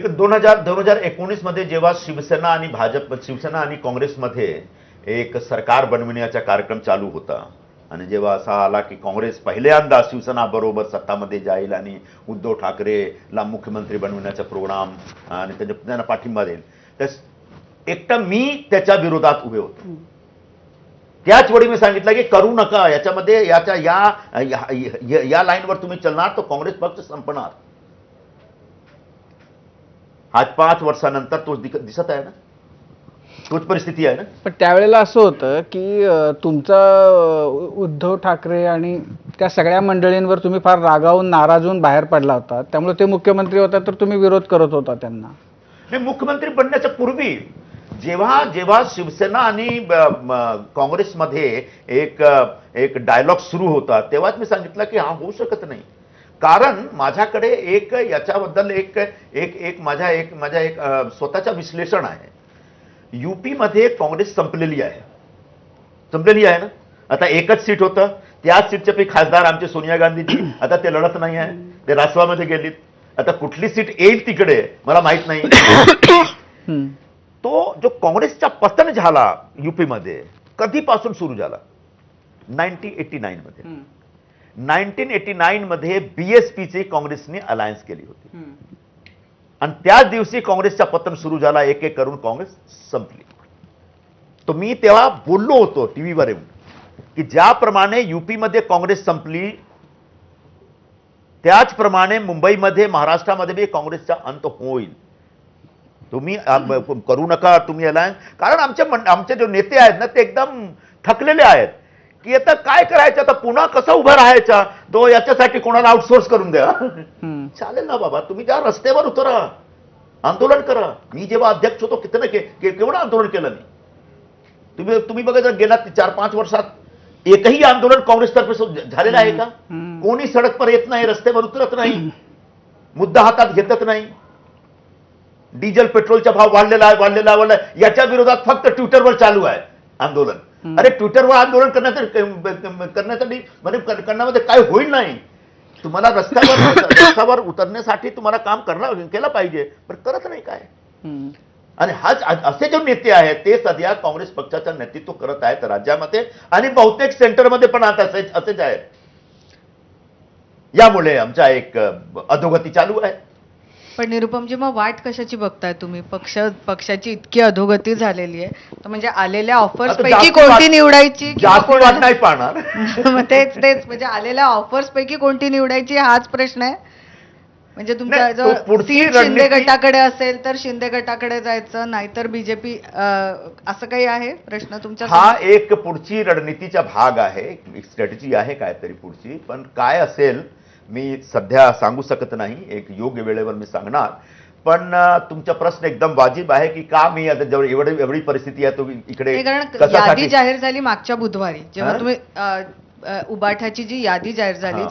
2019 मध्ये जेव्हा शिवसेना आणि काँग्रेसमध्ये एक सरकार बनविण्याचा कार्यक्रम चालू होता आणि जेव्हा असा आला की काँग्रेस पहिल्यांदा शिवसेना बरोबर सत्तामध्ये जाईल आणि उद्धव ठाकरेला मुख्यमंत्री बनविण्याचा प्रोग्राम आणि त्यांना पाठिंबा देईल, तर एकटा मी त्याच्या विरोधात उभे होतो. त्याच वेळी मी सांगितलं की करू नका, याच्यामध्ये या लाईनवर तुम्ही चलणार तर काँग्रेस पक्ष संपणार. आज 5 वर्षानंतर तोच दिसत आहे ना, तोच परिस्थिती आहे ना. पण त्यावेळेला असं होतं की तुमचा उद्धव ठाकरे आणि त्या सगळ्या मंडळींवर तुम्ही फार रागावून नाराज होऊन बाहेर पडला होता, त्यामुळे ते मुख्यमंत्री होता तर तुम्ही विरोध करत होता त्यांना. नाही, मुख्यमंत्री बनण्याच्या पूर्वी जेव्हा शिवसेना आणि काँग्रेसमध्ये एक डायलॉग सुरू होता तेव्हाच मी सांगितलं की हा होऊ शकत नाही. कारण माझ्याकडे याच्याबद्दल माझा एक स्वतःचा विश्लेषण आहे. यूपी मध्ये काँग्रेस संपलेली आहे ना. आता एकच सीट होतं, त्याच सीटचे पैकी खासदार आमचे सोनिया गांधीजी आता ते लढत नाही आहे, ते रासवामध्ये गेलीत. आता कुठली सीट येईल तिकडे मला माहित नाही. तो जो काँग्रेसचा पतन झाला यूपी मध्ये कधीपासून सुरू झाला? 1989 मध्ये. 1989 मध्ये बीएसपीची काँग्रेसने अलायन्स केली होती आणि त्याच दिवशी काँग्रेसचा पतन सुरू झाला. एक करून काँग्रेस संपली. तो मी तेव्हा बोललो होतो टीव्हीवर येऊन की ज्याप्रमाणे यूपी मध्ये काँग्रेस संपली त्याचप्रमाणे मुंबईमध्ये महाराष्ट्रामध्ये बी काँग्रेसचा अंत होईल. तुम्ही करू नका तुम्ही अलायन्स. कारण आमचे जे नेते आहेत ना ते एकदम थकलेले आहेत की आता काय करायचं, आता पुन्हा कसं उभं राहायचं, तो याच्यासाठी कोणाला आउटसोर्स करून द्या. चालेल ना बाबा, तुम्ही त्या रस्त्यावर उतरा, आंदोलन करा. मी जेव्हा अध्यक्ष होतो केवढं आंदोलन केलं मी. तुम्ही बघा, जर गेल्या 4-5 वर्षात एकही आंदोलन काँग्रेसतर्फे झालेलं आहे का? कोणी सडक पर येत नाही, रस्त्यावर उतरत नाही, मुद्दा हातात घेतच नाही. डिझेल पेट्रोलचा भाव वाढलेला याच्या विरोधात फक्त ट्विटरवर चालू आहे आंदोलन. अरे ट्विटरवर आंदोलन करण्यासाठी म्हणजे करण्यामध्ये काय होईल नाही. तुम्हाला रस्त्यावर उतरण्यासाठी तुम्हाला काम केलं पाहिजे, पण करत नाही काय. आणि असे जे नेते आहेत ते सध्या काँग्रेस पक्षाचं नेतृत्व करत आहेत राज्यामध्ये आणि बहुतेक सेंटरमध्ये पण आता असेच आहेत. यामुळे आमचा एक अधोगती चालू आहे. पण निरुपमजी, मग वाट कशाची बघताय तुम्ही? पक्षाची इतकी अधोगती झालेली आहे, तर म्हणजे आलेल्या ऑफर्स पैकी कोणती निवडायची? जास्त वाट नाही पाहणार. मग तेच म्हणजे आलेल्या ऑफर्स पैकी कोणती निवडायची हाच प्रश्न आहे. म्हणजे तुमचा जर सीट शिंदे गटाकडे असेल तर शिंदे गटाकडे जायचं, नाहीतर बीजेपी, असं काही आहे प्रश्न तुमच्या? हा एक पुढची रणनीतीचा भाग आहे, एक स्ट्रॅटेजी आहे काहीतरी पुढची. पण काय असेल मी सध्या सांगू शकत नाही, एक योग्य वेळेवर मी सांगणार. पण तुमचा प्रश्न एकदम वाजिब आहे की का मी आता एवढी परिस्थिती आहे तो इकडे. यादी जाहीर झाली मागच्या बुधवारी, जेव्हा तुम्ही उबाठाची जी यादी जाहीर झाली